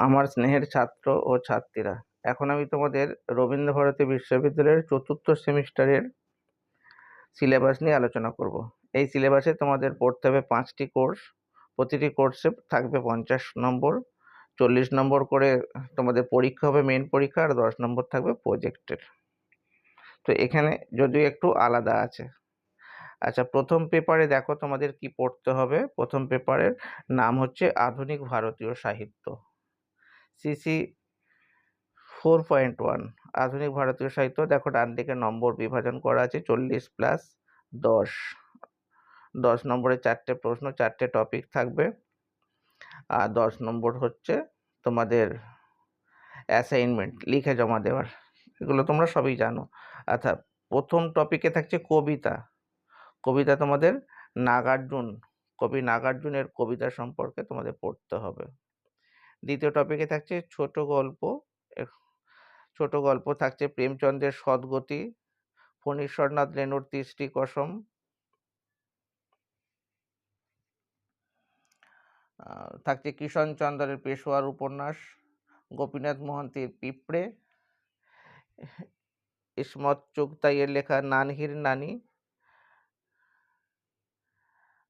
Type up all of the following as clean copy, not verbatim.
আমার স্নেহের ছাত্র ও ছাত্রীরা, এখন আমি তোমাদের রবীন্দ্রভারতী বিশ্ববিদ্যালয়ের চতুর্থ সেমিস্টারের সিলেবাস নিয়ে আলোচনা করব। এই সিলেবাসে তোমাদের পড়তে হবে 5টি কোর্স। প্রতিটি কোর্সে থাকবে 50 নম্বর, 40 নম্বর করে তোমাদের পরীক্ষা হবে, মেন পরীক্ষা, আর 10 নম্বর থাকবে প্রজেক্টের। তো এখানে যদিও একটু আলাদা আছে। আচ্ছা, প্রথম পেপারে দেখো তোমাদের কি পড়তে হবে। প্রথম পেপারের নাম হচ্ছে আধুনিক ভারতীয় সাহিত্য, সিসি 4.1। আধুনিক ভারতীয় সাহিত্য। দেখো ডান দিকে নম্বর বিভাজন করা আছে 40+10। 10 নম্বরে 4টে প্রশ্ন, 4টে টপিক থাকবে, আর 10 নম্বর হচ্ছে তোমাদের অ্যাসাইনমেন্ট, লিখে জমা দেওয়ার। এগুলো তোমরা সবই জানো। অর্থাৎ প্রথম টপিকে থাকছে কবিতা। কবিতা তোমাদের নাগার্জুন, কবি নাগার্জুনের কবিতা সম্পর্কে তোমাদের পড়তে হবে। দ্বিতীয় টপিকে থাকছে ছোট গল্প। ছোট গল্প থাকছে প্রেমচন্দ্রের সদ্গতি, ফণীশ্বরনাথ রেণুর 30টি কসম, থাকছে কিষণচন্দ্রের পেশোয়ার উপন্যাস, গোপীনাথ মোহান্তির পিঁপড়ে, ইসমত চুগতাইয়ের লেখা নানহির নানি,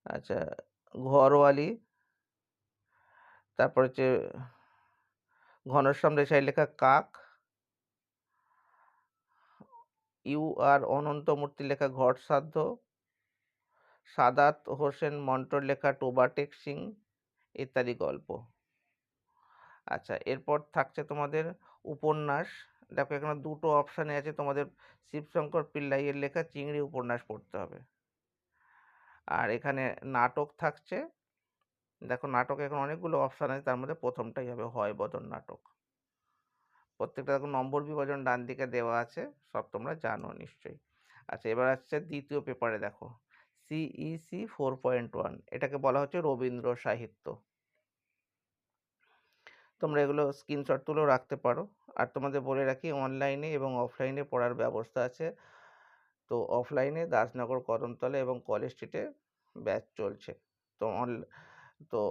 আচ্ছা ঘরওয়ালি, তারপর হচ্ছে ঘনশ্যাম দেশাইয়ের লেখা কাক, আর অনন্তমূর্তির লেখা ঘটসাধ্য, সাদাত হোসেন মন্টুর লেখা টোবাটেক সিং ইত্যাদি গল্প। আচ্ছা, এরপর থাকছে তোমাদের উপন্যাস। দেখো এখানে দুটো অপশানে আছে, তোমাদের শিবশঙ্কর পিল্লাইয়ের লেখা চিংড়ি উপন্যাস পড়তে হবে। আর এখানে নাটক থাকছে। দেখো নাটক এখন অনেকগুলো অপশান আছে, তার মধ্যে প্রথমটাই হবে হয় বদন নাটক। প্রত্যেকটা দেখো নম্বর বিভাজন ডান দিকে দেওয়া আছে, সব তোমরা জানো নিশ্চয়ই। আচ্ছা, এবার আসছে দ্বিতীয় পেপারে। দেখো সিইসি 4.1, এটাকে বলা হচ্ছে রবীন্দ্র সাহিত্য। তোমরা এগুলো স্ক্রিনশট তুলেও রাখতে পারো। আর তোমাদের বলে রাখি, অনলাইনে এবং অফলাইনে পড়ার ব্যবস্থা আছে। তো অফলাইনে দাসনগর কদমতলা এবং কলেজ স্ট্রিটে ব্যাচ চলছে। তো তো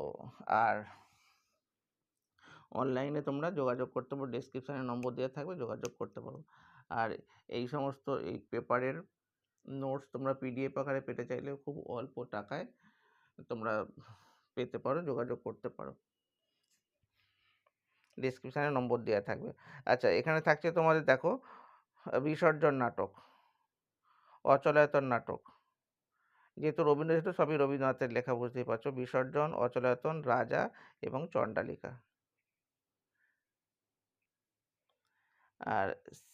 আর অনলাইনে তোমরা যোগাযোগ করতে পারো, ডেসক্রিপশানে নম্বর দেওয়া থাকবে, যোগাযোগ করতে পারো। আর এই সমস্ত এই পেপারের নোটস তোমরা পিডিএফ আকারে পেতে চাইলেও খুব অল্প টাকায় তোমরা পেতে পারো, যোগাযোগ করতে পারো, ডেসক্রিপশানে নম্বর দেওয়া থাকবে। আচ্ছা, এখানে থাকছে তোমাদের দেখো বিসর্জন নাটক, অচলায়তন নাটক। যেহেতু রবীন্দ্র সাহিত্য, সবই রবীন্দ্রনাথের লেখা, বুঝতেই পারছো। বিসর্জন, অচলায়তন, রাজা এবং চণ্ডালিকা। আর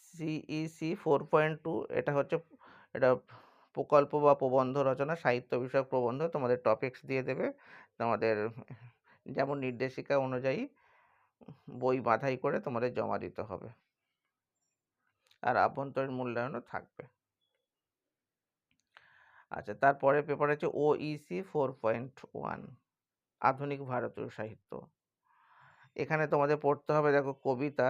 সিইসি 4.2, এটা হচ্ছে এটা প্রকল্প বা প্রবন্ধ রচনা, সাহিত্য বিষয়ক প্রবন্ধ। তোমাদের টপিকস দিয়ে দেবে, তোমাদের যেমন নির্দেশিকা অনুযায়ী বই বাঁধাই করে তোমাদের জমা দিতে হবে, আর আভ্যন্তরীণ মূল্যায়নও থাকবে। আচ্ছা, তারপরে পেপার হচ্ছে ওইসি 4.1, আধুনিক ভারতীয় সাহিত্য। এখানে তোমাদের পড়তে হবে, দেখো কবিতা,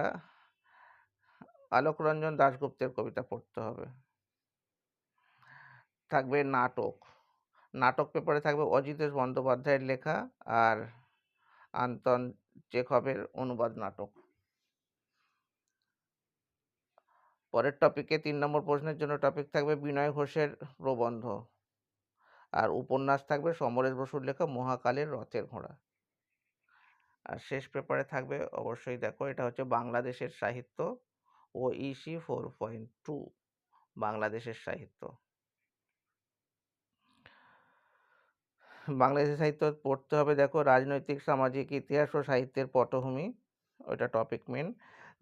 আলোকরঞ্জন দাশগুপ্তের কবিতা পড়তে হবে। থাকবে নাটক। নাটক পেপারে থাকবে অজিতেশ বন্দ্যোপাধ্যায়ের লেখা আর আন্তন চেখভের অনুবাদ নাটক। পরের টপিকে 3 নম্বর প্রশ্নের জন্য টপিক থাকবে বিনয় ঘোষের প্রবন্ধ, আর উপন্যাস থাকবে সমরেশ বসুর লেখা মহাকালের রথের ঘোড়া। আর শেষ পেপারে থাকবে অবশ্যই, দেখো এটা হচ্ছে বাংলাদেশের সাহিত্য, ওইসি 4.2, বাংলাদেশের সাহিত্য। বাংলাদেশের সাহিত্য পড়তে হবে, দেখো রাজনৈতিক, সামাজিক, ইতিহাস ও সাহিত্যের পটভূমি, ওইটা টপিক মেন।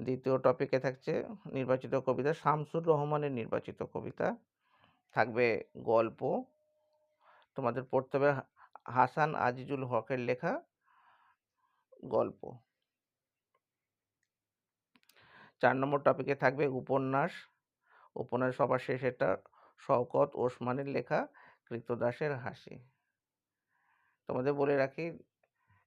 দ্বিতীয় টপিকে থাকছে নির্বাচিত কবিতা, শামসুর রহমানের নির্বাচিত কবিতা। থাকবে গল্প, তোমাদের পড়তে হবে হাসান আজিজুল হকের লেখা গল্প। 4 নম্বর টপিকে থাকবে উপন্যাস। উপন্যাস সবার শেষেরটা শওকত ওসমানের লেখা কৃতদাসের হাসি। তোমাদের বলে রাখি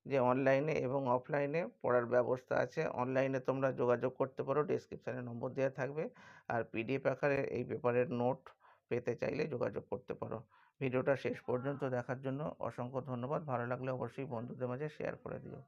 যে অনলাইনে এবং অফলাইনে পড়ার ব্যবস্থা আছে। অনলাইনে তোমরা যোগাযোগ করতে পারো, ডেসক্রিপশানে নম্বর দেওয়া থাকবে। আর পিডিএফ আকারে এই পেপারের নোট পেতে চাইলে যোগাযোগ করতে পারো। ভিডিওটা শেষ পর্যন্ত দেখার জন্য অসংখ্য ধন্যবাদ। ভালো লাগলে অবশ্যই বন্ধুদের মাঝে শেয়ার করে দিও।